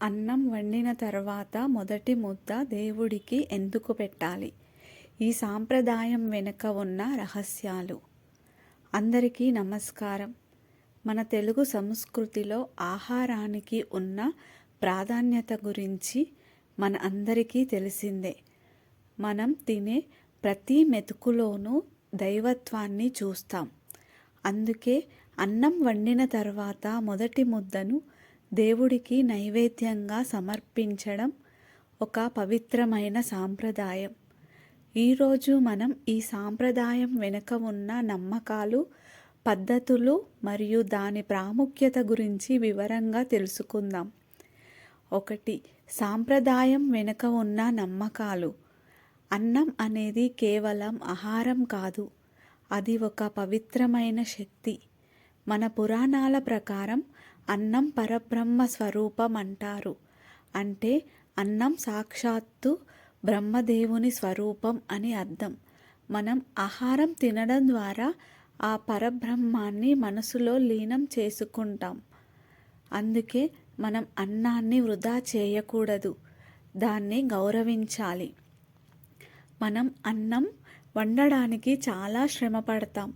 అన్నం వండిన తర్వాత మొదటి ముద్ద దేవుడికి ఎందుకు పెట్టాలి? ఈ సాంప్రదాయం వెనుక ఉన్న రహస్యాలు. అందరికీ నమస్కారం. మన తెలుగు సంస్కృతిలో ఆహారానికి ఉన్న ప్రాధాన్యత గురించి మన అందరికీ తెలిసిందే. మనం తినే ప్రతి మెతుకులోనూ దైవత్వాన్ని చూస్తాం. అందుకే అన్నం వండిన తర్వాత మొదటి ముద్దను దేవుడికి నైవేద్యంగా సమర్పించడం ఒక పవిత్రమైన సాంప్రదాయం. ఈరోజు మనం ఈ సాంప్రదాయం వెనుక ఉన్న నమ్మకాలు, పద్ధతులు మరియు దాని ప్రాముఖ్యత గురించి వివరంగా తెలుసుకుందాం. 1. సాంప్రదాయం వెనుక ఉన్న నమ్మకాలు. అన్నం అనేది కేవలం ఆహారం కాదు, అది ఒక పవిత్రమైన శక్తి. మన పురాణాల ప్రకారం అన్నం పరబ్రహ్మ స్వరూపం అంటారు. అంటే అన్నం సాక్షాత్తు బ్రహ్మదేవుని స్వరూపం అని అర్థం. మనం ఆహారం తినడం ద్వారా ఆ పరబ్రహ్మాన్ని మనసులో లీనం చేసుకుంటాం. అందుకే మనం అన్నాన్ని వృధా చేయకూడదు, దాన్ని గౌరవించాలి. మనం అన్నం వండడానికి చాలా శ్రమ పడతాం.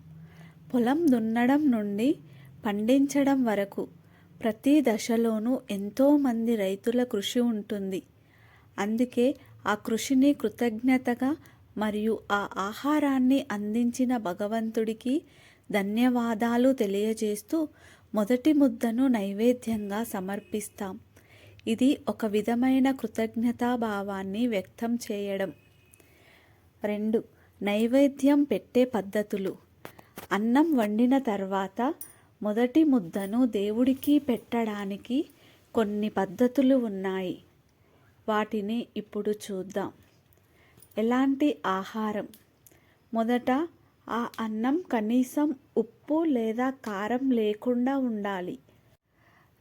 పొలం దున్నడం నుండి పండించడం వరకు ప్రతి దశలోనూ ఎంతోమంది రైతుల కృషి ఉంటుంది. అందుకే ఆ కృషిని కృతజ్ఞతగా మరియు ఆ ఆహారాన్ని అందించిన భగవంతుడికి ధన్యవాదాలు తెలియజేస్తూ మొదటి ముద్దను నైవేద్యంగా సమర్పిస్తాం. ఇది ఒక విధమైన కృతజ్ఞతాభావాన్ని వ్యక్తం చేయడం. 2. నైవేద్యం పెట్టే పద్ధతులు. అన్నం వండిన తర్వాత మొదటి ముద్దను దేవుడికి పెట్టడానికి కొన్ని పద్ధతులు ఉన్నాయి. వాటిని ఇప్పుడు చూద్దాం. ఎలాంటి ఆహారం? మొదట ఆ అన్నం కనీసం ఉప్పు లేదా కారం లేకుండా ఉండాలి.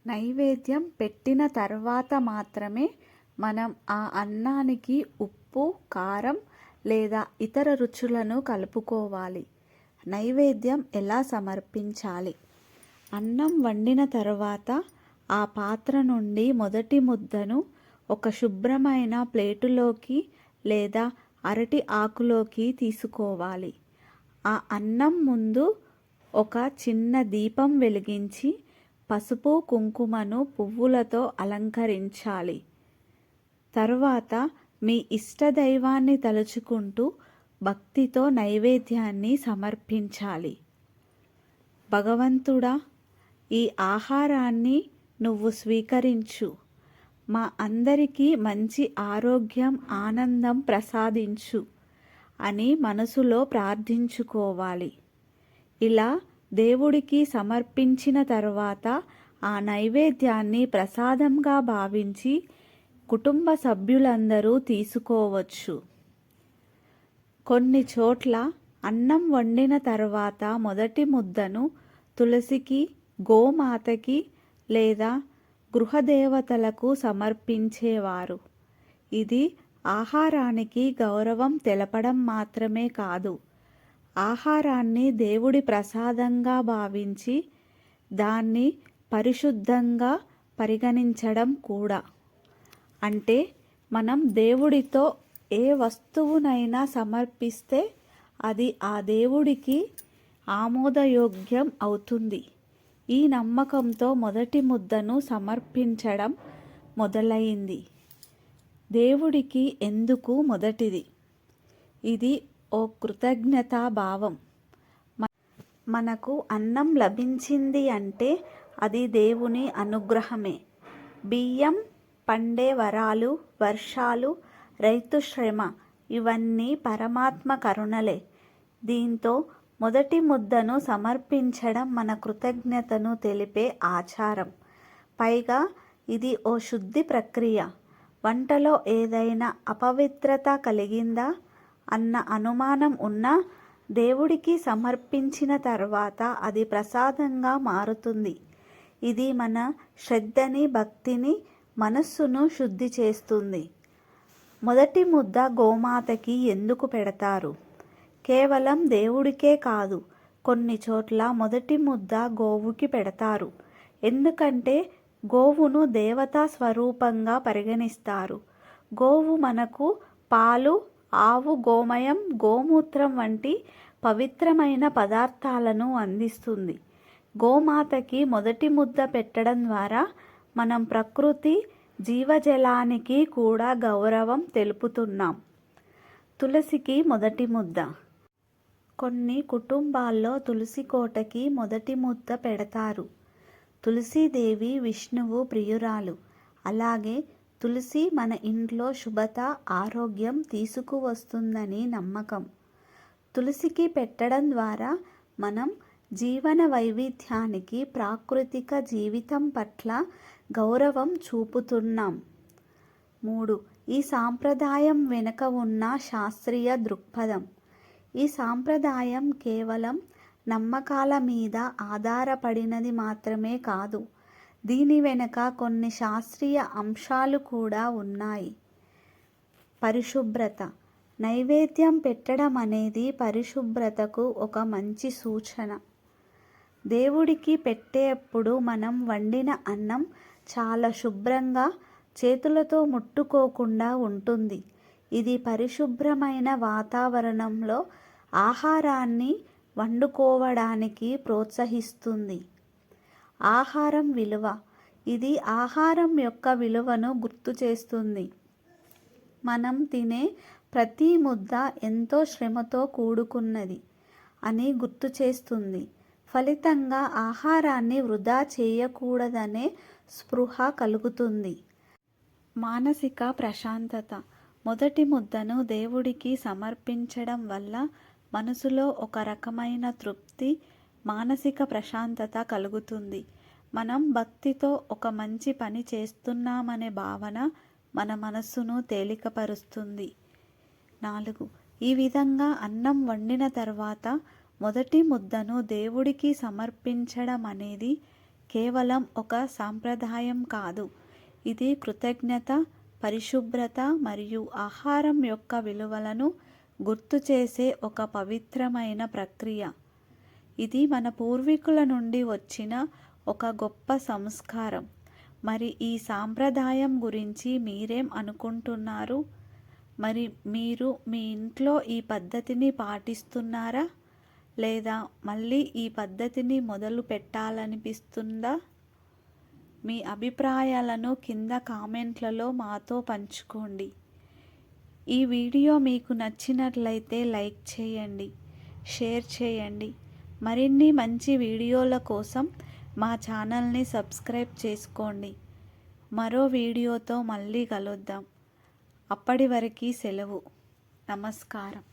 నైవేద్యం పెట్టిన తర్వాత మాత్రమే మనం ఆ అన్నానికి ఉప్పు, కారం లేదా ఇతర రుచులను కలుపుకోవాలి. నైవేద్యం ఎలా సమర్పించాలి? అన్నం వండిన తర్వాత ఆ పాత్ర నుండి మొదటి ముద్దను ఒక శుభ్రమైన ప్లేటులోకి లేదా అరటి ఆకులోకి తీసుకోవాలి. ఆ అన్నం ముందు ఒక చిన్న దీపం వెలిగించి పసుపు, కుంకుమను పువ్వులతో అలంకరించాలి. తరువాత మీ ఇష్టదైవాన్ని తలుచుకుంటూ భక్తితో నైవేద్యాన్ని సమర్పించాలి. భగవంతుడా, ఈ ఆహారాన్ని నువ్వు స్వీకరించు. మా అందరికీ మంచి ఆరోగ్యం, ఆనందం ప్రసాదించు అని మనసులో ప్రార్థించుకోవాలి. ఇలా దేవుడికి సమర్పించిన తర్వాత ఆ నైవేద్యాన్ని ప్రసాదంగా భావించి కుటుంబ సభ్యులందరూ తీసుకోవచ్చు. కొన్ని చోట్ల అన్నం వండిన తర్వాత మొదటి ముద్దను తులసికి, గోమాతకి లేదా గృహదేవతలకు సమర్పించేవారు. ఇది ఆహారానికి గౌరవం తెలపడం మాత్రమే కాదు, ఆహారాన్ని దేవుడి ప్రసాదంగా భావించి దాన్ని పరిశుద్ధంగా పరిగణించడం కూడా. అంటే మనం దేవుడితో ఏ వస్తువునైనా సమర్పిస్తే అది ఆ దేవుడికి ఆమోదయోగ్యం అవుతుంది. ఈ నమ్మకంతో మొదటి ముద్దను సమర్పించడం మొదలైంది. దేవుడికి ఎందుకు మొదటిది? ఇది ఓ కృతజ్ఞతా భావం. మనకు అన్నం లభించింది అంటే అది దేవుని అనుగ్రహమే. బియ్యం పండే వరాలు, వర్షాలు, రైతు శ్రమ ఇవన్నీ పరమాత్మ కరుణలే. దీంతో మొదటి ముద్దను సమర్పించడం మన కృతజ్ఞతను తెలిపే ఆచారం. పైగా ఇది ఓ శుద్ధి ప్రక్రియ. వంటలో ఏదైనా అపవిత్రత కలిగిందా అన్న అనుమానం ఉన్నా దేవుడికి సమర్పించిన తర్వాత అది ప్రసాదంగా మారుతుంది. ఇది మన శ్రద్ధని, భక్తిని, మనస్సును శుద్ధి చేస్తుంది. మొదటి ముద్ద గోమాతకి ఎందుకు పెడతారు? కేవలం దేవుడికే కాదు, కొన్ని చోట్ల మొదటి ముద్ద గోవుకి పెడతారు. ఎందుకంటే గోవును దేవతా స్వరూపంగా పరిగణిస్తారు. గోవు మనకు పాలు, ఆవు గోమయం, గోమూత్రం వంటి పవిత్రమైన పదార్థాలను అందిస్తుంది. గోమాతకి మొదటి ముద్ద పెట్టడం ద్వారా మనం ప్రకృతి, జీవజలానికి కూడా గౌరవం తెలుపుతున్నాం. తులసికి మొదటి ముద్ద. కొన్ని కుటుంబాల్లో తులసి కోటకి మొదటి ముద్ద పెడతారు. తులసీదేవి విష్ణువు ప్రియురాలు. అలాగే తులసి మన ఇంట్లో శుభత, ఆరోగ్యం తీసుకువస్తుందని నమ్మకం. తులసికి పెట్టడం ద్వారా మనం జీవన వైవిధ్యానికి, ప్రాకృతిక జీవితం పట్ల గౌరవం చూపుతున్నాం. 3. ఈ సాంప్రదాయం వెనుక ఉన్న శాస్త్రీయ దృక్పథం. ఈ సాంప్రదాయం కేవలం నమ్మకాల మీద ఆధారపడినది మాత్రమే కాదు, దీని వెనుక కొన్ని శాస్త్రీయ అంశాలు కూడా ఉన్నాయి. పరిశుభ్రత. నైవేద్యం పెట్టడం అనేది పరిశుభ్రతకు ఒక మంచి సూచన. దేవుడికి పెట్టేప్పుడు మనం వండిన అన్నం చాలా శుభ్రంగా, చేతులతో ముట్టుకోకుండా ఉంటుంది. ఇది పరిశుభ్రమైన వాతావరణంలో ఆహారాన్ని వండుకోవడానికి ప్రోత్సహిస్తుంది. ఆహారం విలువ. ఇది ఆహారం యొక్క విలువను గుర్తు చేస్తుంది. మనం తినే ప్రతి ముద్ద ఎంతో శ్రమతో కూడుకున్నది అని గుర్తు చేస్తుంది. ఫలితంగా ఆహారాన్ని వృధా చేయకూడదనే స్పృహ కలుగుతుంది. మానసిక ప్రశాంతత. మొదటి ముద్దను దేవుడికి సమర్పించడం వల్ల మనసులో ఒక రకమైన తృప్తి, మానసిక ప్రశాంతత కలుగుతుంది. మనం భక్తితో ఒక మంచి పని చేస్తున్నామనే భావన మన మనస్సును తేలికపరుస్తుంది. 4. ఈ విధంగా అన్నం వండిన తర్వాత మొదటి ముద్దను దేవుడికి సమర్పించడం అనేది కేవలం ఒక సాంప్రదాయం కాదు. ఇది కృతజ్ఞత, పరిశుభ్రత మరియు ఆహారం యొక్క విలువలను గుర్తు చేసే ఒక పవిత్రమైన ప్రక్రియ. ఇది మన పూర్వీకుల నుండి వచ్చిన ఒక గొప్ప సంస్కారం. మరి ఈ సాంప్రదాయం గురించి మీరేం అనుకుంటున్నారు? మరి మీరు మీ ఇంట్లో ఈ పద్ధతిని పాటిస్తున్నారా? లేదా మళ్ళీ ఈ పద్ధతిని మొదలు పెట్టాలనిపిస్తుందా? మీ అభిప్రాయాలను కింద కామెంట్లలో మాతో పంచుకోండి. ఈ వీడియో మీకు నచ్చినట్లయితే లైక్ చేయండి, షేర్ చేయండి. మరిన్ని మంచి వీడియోల కోసం మా ఛానల్ని సబ్స్క్రైబ్ చేసుకోండి. మరో వీడియోతో మళ్ళీ కలుద్దాం. అప్పటి వరకు సెలవు. నమస్కారం.